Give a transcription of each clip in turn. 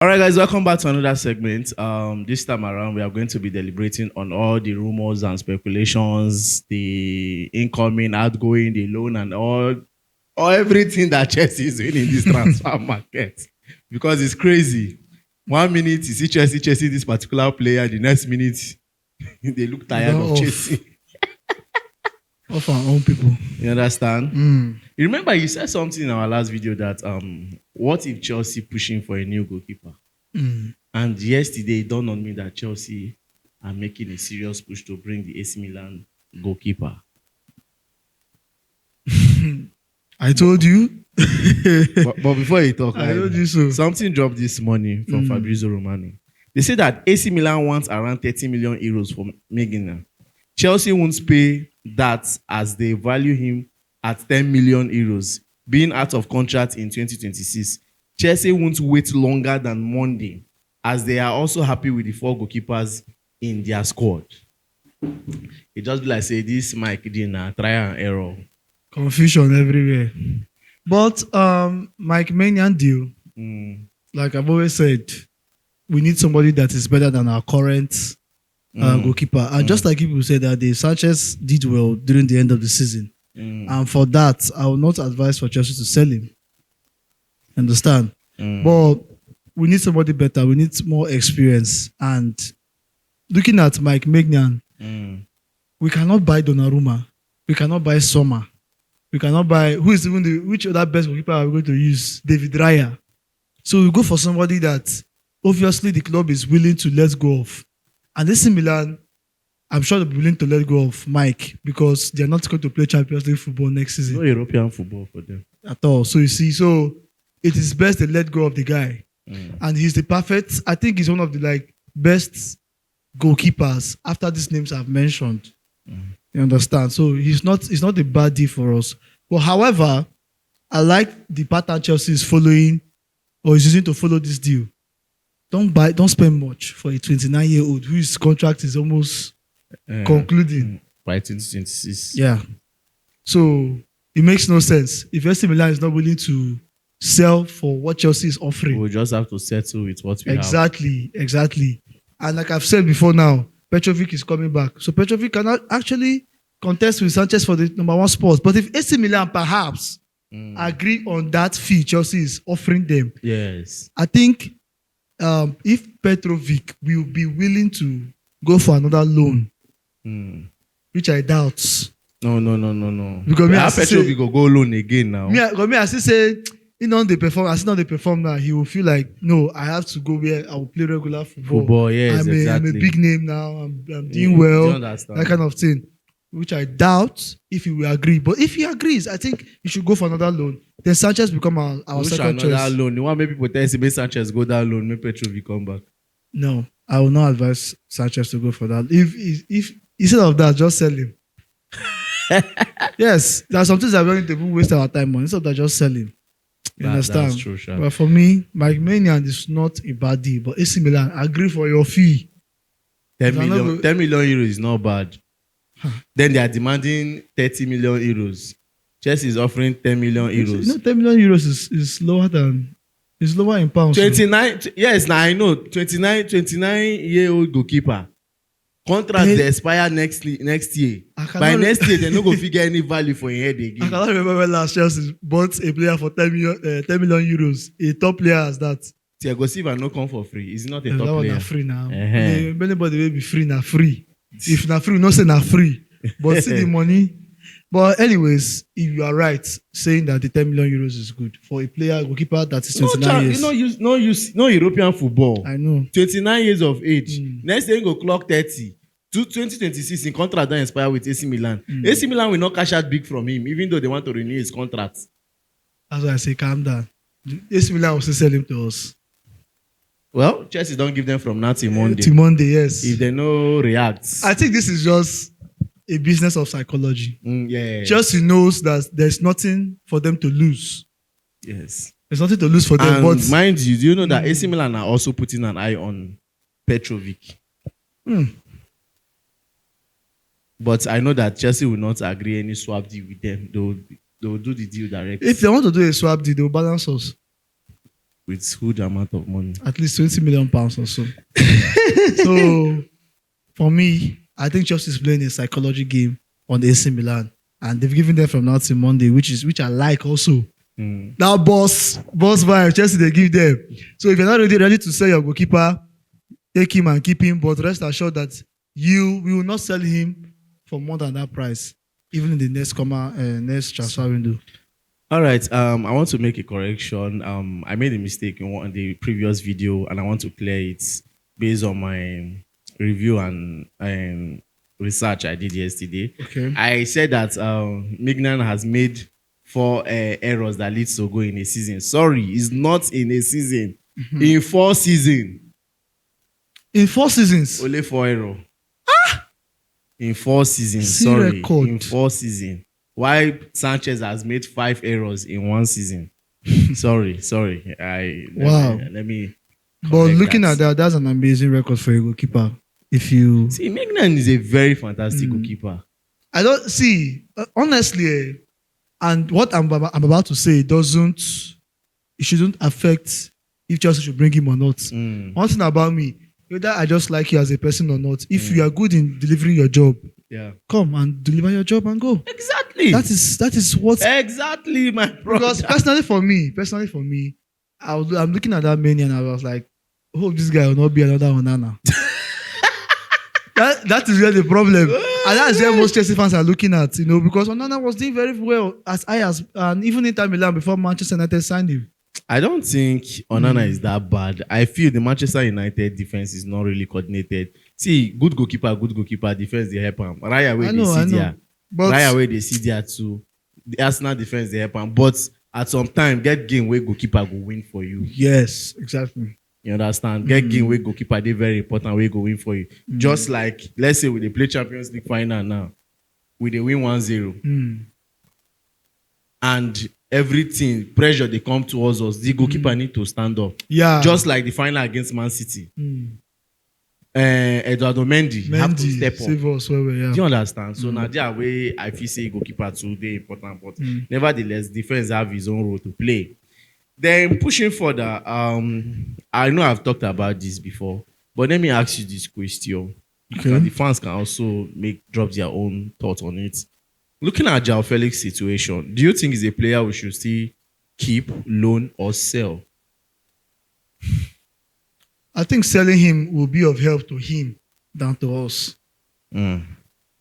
All right, guys, welcome back to another segment. This time around, we are going to be deliberating on all the rumors and speculations, the incoming, outgoing, the loan, and all everything that Chelsea is doing in this transfer market. Because it's crazy. 1 minute you see Chelsea this particular player, the next minute they look tired of chasing. Of our own people. You understand? You remember you said something in our last video that what if Chelsea pushing for a new goalkeeper? And yesterday it dawned on me that Chelsea are making a serious push to bring the AC Milan goalkeeper. I told you. but before you talk, I told you so. Something dropped this morning from Fabrizio Romano. They say that AC Milan wants around 30 million euros for Megina. Chelsea won't pay that as they value him at 10 million euros, being out of contract in 2026. Chelsea won't wait longer than Monday, as they are also happy with the 4 goalkeepers in their squad. It just be like say this Mike Dina try and error. Confusion everywhere. But Mike Maignan deal, like I've always said, we need somebody that is better than our current goalkeeper. And just like people said that Sanchez did well during the end of the season. And for that, I will not advise for Chelsea to sell him. Understand? But we need somebody better. We need more experience. And looking at Mike Maignan, we cannot buy Donnarumma. We cannot buy Sommer. We cannot buy which other best goalkeeper are we going to use? David Raya. So we go for somebody that obviously the club is willing to let go of. And AC Milan, I'm sure they'll be willing to let go of Mike because they're not going to play Champions League football next season. No European football for them at all. So you see, it is best to let go of the guy. And he's the perfect, I think he's one of the best goalkeepers after these names I've mentioned. You understand? So it's not a bad deal for us. But however, I like the pattern Chelsea is following or is using to follow this deal. Don't spend much for a 29-year-old whose contract is almost concluding. By 2026. Yeah. So it makes no sense. If AC Milan is not willing to sell for what Chelsea is offering, we'll just have to settle with what we have. Exactly. And like I've said before now, Petrovic is coming back. So Petrovic cannot actually contest with Sanchez for the number 1 spot. But if AC Milan perhaps agree on that fee Chelsea is offering them, yes, I think if Petrovic will be willing to go for another loan, which I doubt. No. Because Petrovic will go loan again now. Me, I still say, they perform now. He will feel like, no, I have to go where I will play regular football. Yes, I'm a big name now. I'm doing well. That kind of thing. Which I doubt if he will agree. But if he agrees, I think he should go for another loan. Then Sanchez become our second choice. Another loan. You want maybe potentially Sanchez go that loan, make Petrovic come back. No, I will not advise Sanchez to go for that. If instead of that, just sell him. Yes, there are some things that we're going to waste our time on. Instead of that, just sell him. You understand? That's true, sure. But for me, Mike Maignan is not a bad deal. But AC Milan, agree for your fee. 10 million euros is not bad. Then they are demanding 30 million euros. Chelsea is offering 10 million euros. 10 million euros is lower in pounds. 29, yes, now I know. 29-year-old goalkeeper. Contract they expire next year. By next year, they're not going to figure any value for your head again. I cannot remember when last Chelsea bought a player for 10 million euros. A top player as that. Thiago Silva no come for free. He's not a top player. That free now. Anybody will be free now. Free. If not free, no say not free. But see the money. But anyways, if you are right, saying that the 10 million euros is good for a player, goalkeeper that is 29 years. No European football. I know. 29 years of age. Next day, go clock 30. 2026, in contract that expire with AC Milan. AC Milan will not cash out big from him, even though they want to renew his contract. That's why I say calm down. AC Milan will still sell him to us. Well, Chelsea don't give them from now till Monday. Till Monday, yes. If they no react. I think this is just a business of psychology. Yeah. Chelsea knows that there's nothing for them to lose. Yes. There's nothing to lose for them. But mind you, do you know that AC Milan are also putting an eye on Petrovic? But I know that Chelsea will not agree any swap deal with them. They will do the deal directly. If they want to do a swap deal, they will balance us. with huge amount of money. At least 20 million pounds or so. So for me, I think Chelsea is playing a psychology game on AC Milan, and they've given them from now till Monday, which I like also. Now, boss vibe, Chelsea they give them. So if you're not ready to sell your goalkeeper, take him and keep him. But rest assured that we will not sell him for more than that price, even in the next transfer window. All right. I want to make a correction. I made a mistake in the previous video, and I want to clear it based on my review and research I did yesterday. Okay. I said that Mignan has made 4 errors that leads to goal in a season. Sorry, it's not in a season. In 4 seasons. In 4 seasons. Only 4 errors. In 4 seasons. See Sorry. record. In 4 seasons. Why Sanchez has made 5 errors in 1 season? Sorry. Let me. But looking at that, that's an amazing record for a goalkeeper. If you see, Mignan is a very fantastic goalkeeper. I don't see honestly, and what I'm about to say it shouldn't affect if Chelsea should bring him or not. One thing about me, whether I just like you as a person or not, if you are good in delivering your job, come and deliver your job and go. Exactly. That is what exactly my brother. Because personally for me, I'm looking at that menu and I was like, hope this guy will not be another Onana. That is really the problem. And that's where most Chelsea fans are looking at, because Onana was doing very well and even Inter Milan before Manchester United signed him. I don't think Onana is that bad. I feel the Manchester United defense is not really coordinated. See, good goalkeeper, defense they help him. Right away they see there. Right away they see there too. The Arsenal defense they help him. But at some time, get game where goalkeeper go win for you. Yes, exactly. You understand? Get game where goalkeeper they very important way go win for you. Just like let's say we they play Champions League final now, we they win 1-0. And everything pressure they come towards us, the goalkeeper need to stand up. Yeah. Just like the final against Man City. Eduardo Mendy have to step up. Save us well, yeah. Do you understand? So now that way I feel say goalkeeper too they important, but nevertheless defense have his own role to play. Then pushing further, I know I've talked about this before, but let me ask you this question. Okay. And the fans can also drop their own thoughts on it. Looking at Joao Felix situation, do you think he's a player we should still keep, loan, or sell? I think selling him will be of help to him than to us. You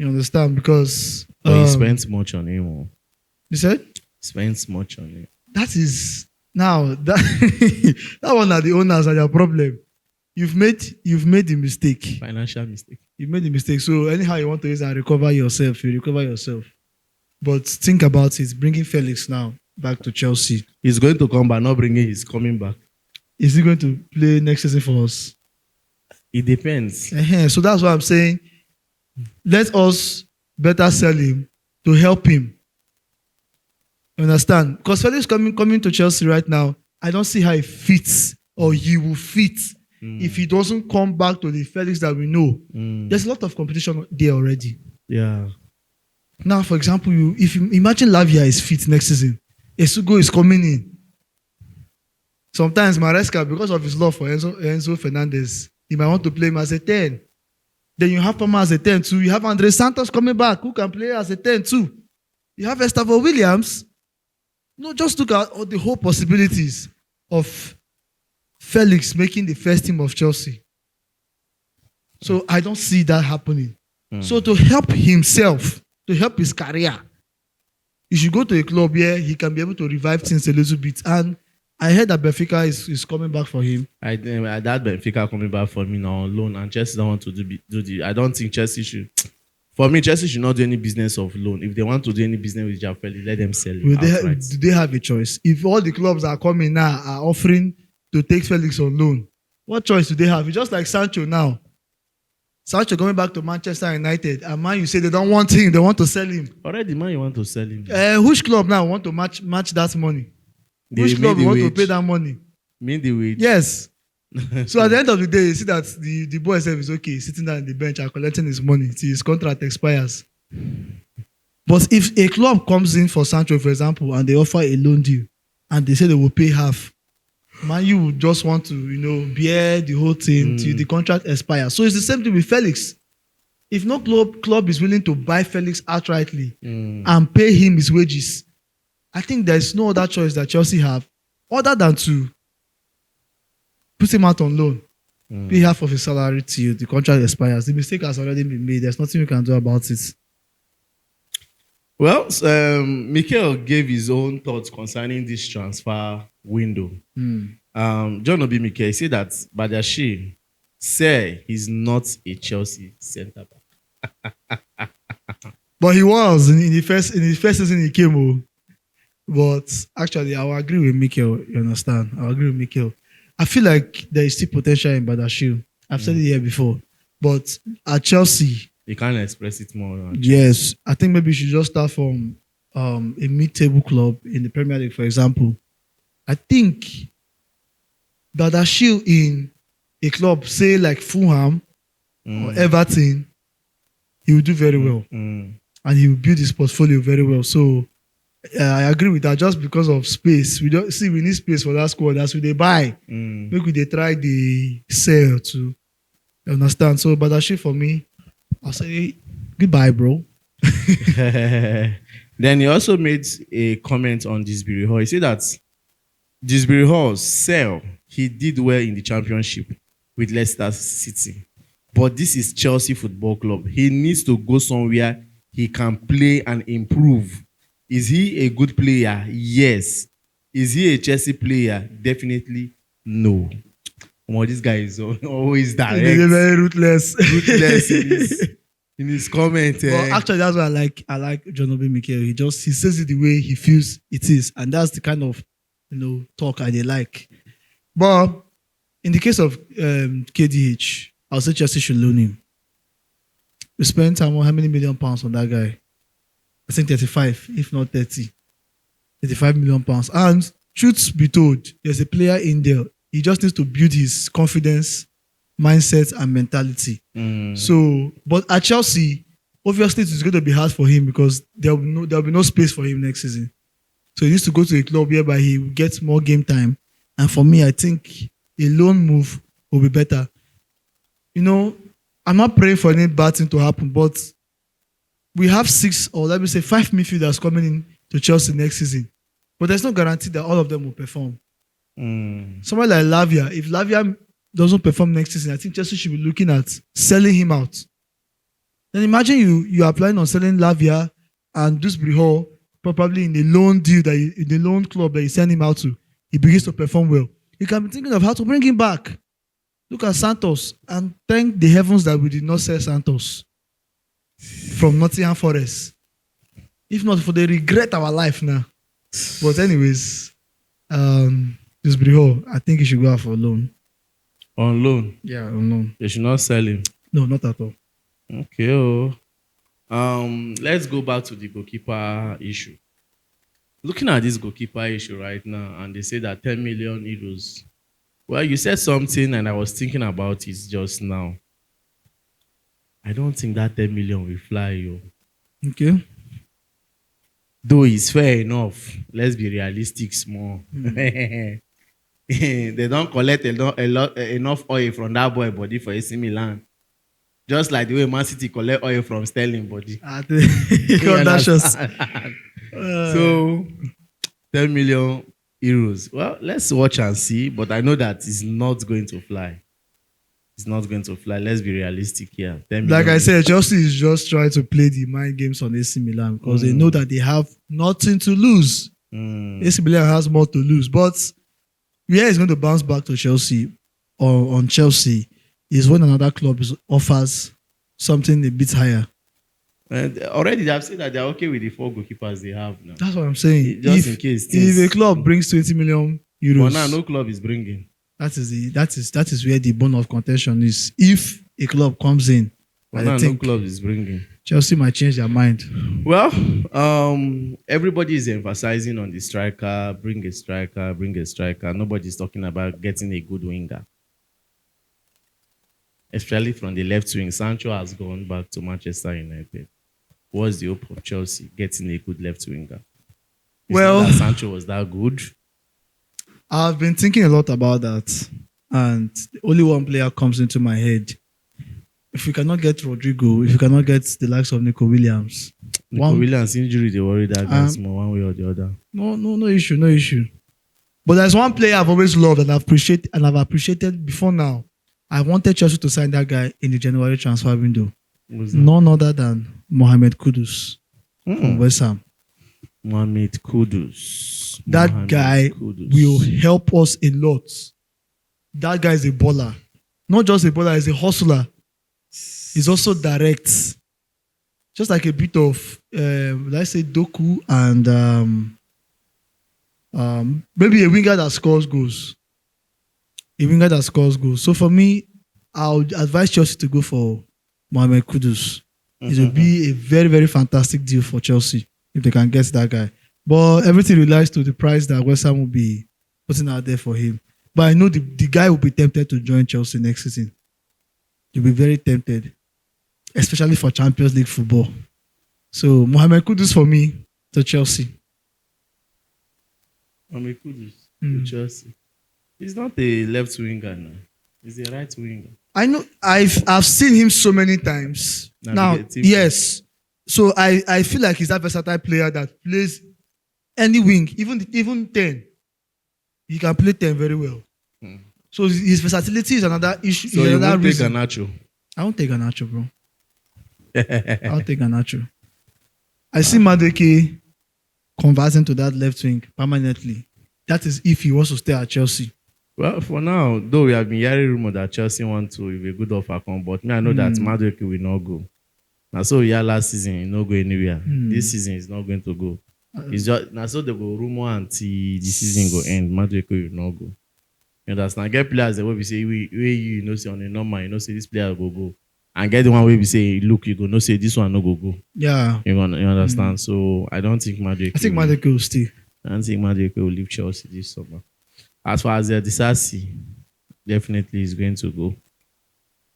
understand? Because he spends much on him. Or you said? Spends much on him. That is now that one are the owners are your problem. You've made the mistake. Financial mistake. You made the mistake. So anyhow you want to use and recover yourself, you recover yourself. But think about it. Bringing Felix now back to Chelsea. He's going to come back, not bringing. He's coming back. Is he going to play next season for us? It depends. So that's why I'm saying, let us better sell him to help him. You understand? Because Felix coming to Chelsea right now, I don't see how he fits or he will fit if he doesn't come back to the Felix that we know. There's a lot of competition there already. Yeah. Now, for example, if you imagine Lavia is fit next season, Esugo is coming in. Sometimes Maresca, because of his love for Enzo Fernandez, he might want to play him as a 10. Then you have Palmer as a 10 too. You have Andre Santos coming back who can play as a 10 too. You have Estavo Williams. No, just look at all the whole possibilities of Felix making the first team of Chelsea. So I don't see that happening. So to help himself, to help his career, he should go to a club where he can be able to revive things a little bit. And I heard that Benfica is coming back for him. That Benfica coming back for me now on loan, and Chelsea don't want to do the. I don't think Chelsea should. For me, Chelsea should not do any business of loan. If they want to do any business with Joao Felix, let them sell it. Do they have a choice? If all the clubs are coming now are offering to take Felix on loan, what choice do they have? It's just like Sancho now. Sancho coming back to Manchester United, and Man you say they don't want him, they want to sell him. Already, Man you want to sell him. Which club now want to match that money? Which club want to pay that money? Mean the wage. Yes. So at the end of the day, you see that the boy himself is okay, sitting down on the bench and collecting his money till his contract expires. But if a club comes in for Sancho, for example, and they offer a loan deal, and they say they will pay half, Man, you would just want to, bear the whole thing till the contract expires. So it's the same thing with Felix. If no club is willing to buy Felix outrightly and pay him his wages, I think there's no other choice that Chelsea have other than to put him out on loan, pay half of his salary till the contract expires. The mistake has already been made. There's nothing we can do about it. Well, Mikel gave his own thoughts concerning this transfer window. John Obi Mikel said that Badashi said he's not a Chelsea centre back. But he was in the first season he came. But actually, I will agree with Mikel. You understand? I will agree with Mikel. I feel like there is still potential in Badashi. I've said it here before. But at Chelsea, you can't express it more. Yes, I think maybe you should just start from a mid-table club in the Premier League, for example. I think Badashi in a club, say like Fulham or Everton, he will do very well. And he will build his portfolio very well. So I agree with that. Just because of space, we need space for that squad. That's what they buy. Maybe they try the sell to understand. So Badashi for me, I'll say goodbye, bro. Then he also made a comment on Disbury Hall. He said that Disbury Hall's sell, he did well in the championship with Leicester City. But this is Chelsea Football Club. He needs to go somewhere he can play and improve. Is he a good player? Yes. Is he a Chelsea player? Definitely no. This guy is always direct. He's very ruthless. In his comment. Well, actually, that's why I like John Obi Mikel. He says it the way he feels it is, and that's the kind of talk I like. But in the case of KDH, I'll say Chelsea should loan him. We spent how many £1 million on that guy? I think 35, if not 30. 35 million pounds. And truth be told, there's a player in there. He just needs to build his confidence, mindset, and mentality. So, but at Chelsea, obviously it's going to be hard for him because there'll be no space for him next season. So he needs to go to a club whereby he will get more game time. And for me, I think a loan move will be better. I'm not praying for any bad thing to happen, but we have 6 or let me say 5 midfielders coming in to Chelsea next season. But there's no guarantee that all of them will perform. Someone like Lavia, if Lavia doesn't perform next season, I think Chelsea should be looking at selling him out. Then imagine you are planning on selling Lavia and Dewsbury Hall probably in a loan deal in the loan club that you send him out to. He begins to perform well. You can be thinking of how to bring him back. Look at Santos and thank the heavens that we did not sell Santos from Nottingham Forest. If not, for they regret our life now. But anyways, Dewsbury Hall, I think he should go out for a loan. On loan? Yeah, on loan. They should not sell him? No, not at all. Okay. Let's go back to the goalkeeper issue. Looking at this goalkeeper issue right now, and they say that 10 million euros. Well, you said something, and I was thinking about it just now. I don't think that 10 million will fly you. Okay. Though it's fair enough. Let's be realistic small. They don't collect enough oil from that boy body for AC Milan. Just like the way Man City collect oil from Sterling body. So, 10 million euros. Well, let's watch and see. But I know that it's not going to fly. It's not going to fly. Let's be realistic here. Like I said, Chelsea is just trying to play the mind games on AC Milan because they know that they have nothing to lose. AC Milan has more to lose. But where it's going to bounce back to Chelsea or on Chelsea is when another club offers something a bit higher. And already they have said that they're okay with the 4 goalkeepers they have now. That's what I'm saying. Just in case. If a club brings 20 million euros. But now no club is bringing. That is where the bone of contention is. If a club comes in, I think no club is bringing. Chelsea might change their mind. Well, everybody is emphasizing on the striker. Bring a striker. Bring a striker. Nobody's talking about getting a good winger. Especially from the left wing. Sancho has gone back to Manchester United. What's the hope of Chelsea getting a good left winger? It's not that Sancho was that good. I've been thinking a lot about that, and only one player comes into my head. If we cannot get Rodrigo, if we cannot get the likes of Nico Williams, Nico Williams injury, they worry that guy small one way or the other. no issue. But there's one player I've always loved and I've appreciated before now. I wanted Chelsea to sign that guy in the January transfer window. None other than Mohamed Kudus from West Ham. Mohamed Kudus. That guy will help us a lot. That guy is a baller. Not just a baller, he's a hustler. He's also direct. Just like a bit of, let's say, Doku and maybe a winger that scores goals. So for me, I would advise Chelsea to go for Mohamed Kudus. It will be a very, very fantastic deal for Chelsea if they can get that guy. But everything relies to the price that West Ham will be putting out there for him. But I know the guy will be tempted to join Chelsea next season. He'll be very tempted, especially for Champions League football. So Mohamed Kudus for me to Chelsea. Mohamed Kudus to Chelsea. He's not a left winger now. He's a right winger. I know. I've seen him so many times. Now, yes. So I feel like he's that versatile player that plays any wing, even 10. He can play 10 very well. So his versatility is another issue. So you won't take Garnacho? I won't take Garnacho, bro. I'll take Garnacho. I see Madueke converting to that left wing permanently. That is if he wants to stay at Chelsea. Well, for now, though we have been hearing rumor that Chelsea want to, if a good offer come, but me, I know that Madueke will not go. Now, so last season, he not go anywhere. This season, he's not going to go. It's just now, so they go rumor until the season go end. Madueke will not go. You understand? Get players that will be say you know say on a normal, you know say this player will go. And get the one where we say, look, you go no say this one no go. Yeah. You understand? So I don't think Madueke. I think Madueke will stay. I don't think Madueke will leave Chelsea this summer. As far as the Disasi, definitely is going to go.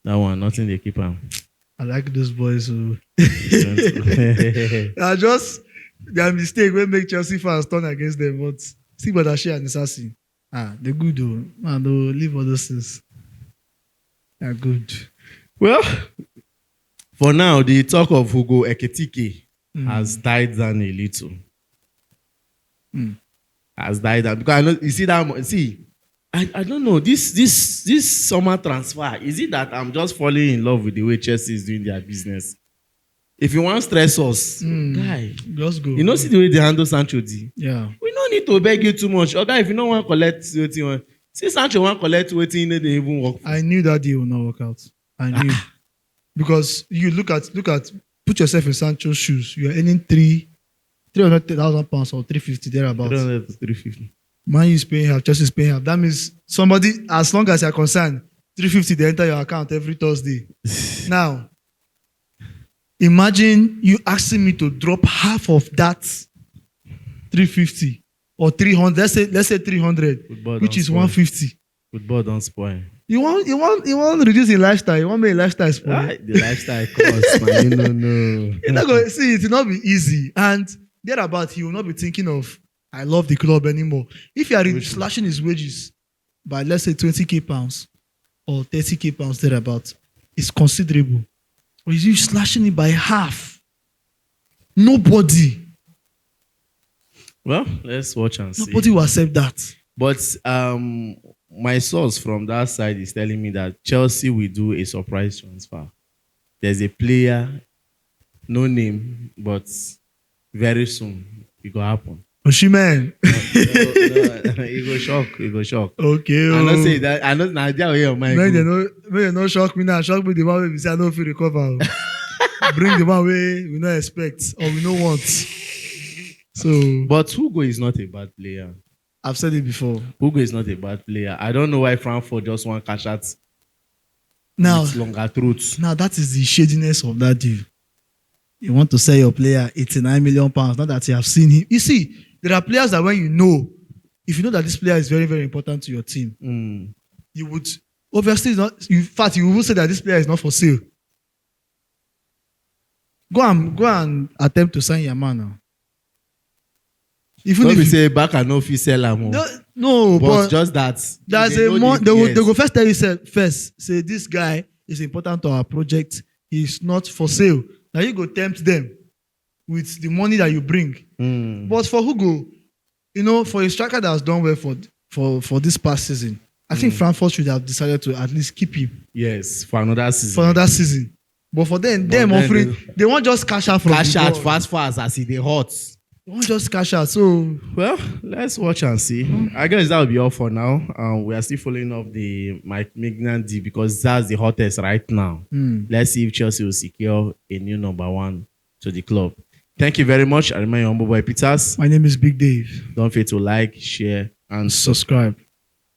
That one, nothing they keep him. I like those boys who just their mistake will make Chelsea fans turn against them. But see Badashi and Disasi. They're good though. Man, they'll leave all those things. They're good. Well, for now, the talk of Hugo Ekitike has died down a little. Has died down because I know you see that. See, I don't know this summer transfer. Is it that I'm just falling in love with the way Chelsea is doing their business? If you want stress us, guy, just go. You know, see the way they handle Sancho D. Yeah, we don't need to beg you too much. Okay, if you don't want to collect what you want, see Sancho want to collect what you need, they even work. I knew that deal will not work out. I knew because you look at put yourself in Sancho's shoes. You are earning 300,000 pounds or 350 thereabouts. 300 to 350. Man is paying half, Chelsea is paying half. That means somebody, as long as you're concerned, 350 they enter your account every Thursday. Now, imagine you asking me to drop half of that 350 or 300. Let's say 300, which is 150. Football don't spoil. You want to reduce your lifestyle. You want to make lifestyle spoil. The lifestyle cost, man. No. See, it will not be easy. And thereabout, he will not be thinking of, I love the club anymore. If you are slashing his wages by, let's say, 20k pounds or 30k pounds thereabout, it's considerable. Or is you slashing it by half? Nobody. Well, let's watch and see. Nobody will accept that. But my source from that side is telling me that Chelsea will do a surprise transfer. There's a player, no name, but very soon it will happen. Osimhen. No, it go shock. Okay. I not say that. I not idea where your mind. May no shock me now. Shock me the one way we say I know if you recover. Bring the one way we not expect or we don't want. So, but Hugo is not a bad player. I've said it before. Hugo is not a bad player. I don't know why Frankfurt just want cash out. Now, with longer throats. Now that is the shadiness of that deal. You want to sell your player 89 million pounds. Not that you have seen him. You see, there are players that when you know, if you know that this player is very, very important to your team, you would obviously not. In fact, you will say that this player is not for sale. Go and attempt to sign your man now. Even don't if you say back and no fee sell him. No, But but just that there's they a know more. the They EPS. go first tell you say this guy is important to our project. He's not for sale. Now you go tempt them with the money that you bring. But for Hugo, for a striker that has done well for this past season, I think Frankfurt should have decided to at least keep him Yes, for another season. for another season. But for them then offering, they won't just cash out from Cash the out ball. fast as he dey hot. They won't just cash out. So Well, let's watch and see. I guess that will be all for now. We are still following up the Mike Mignan deal because that's the hottest right now. Let's see if Chelsea will secure a new number one to the club. Thank you very much. I remain your humble boy Peters. my name is Big Dave. Don't forget to like, share, and Subscribe.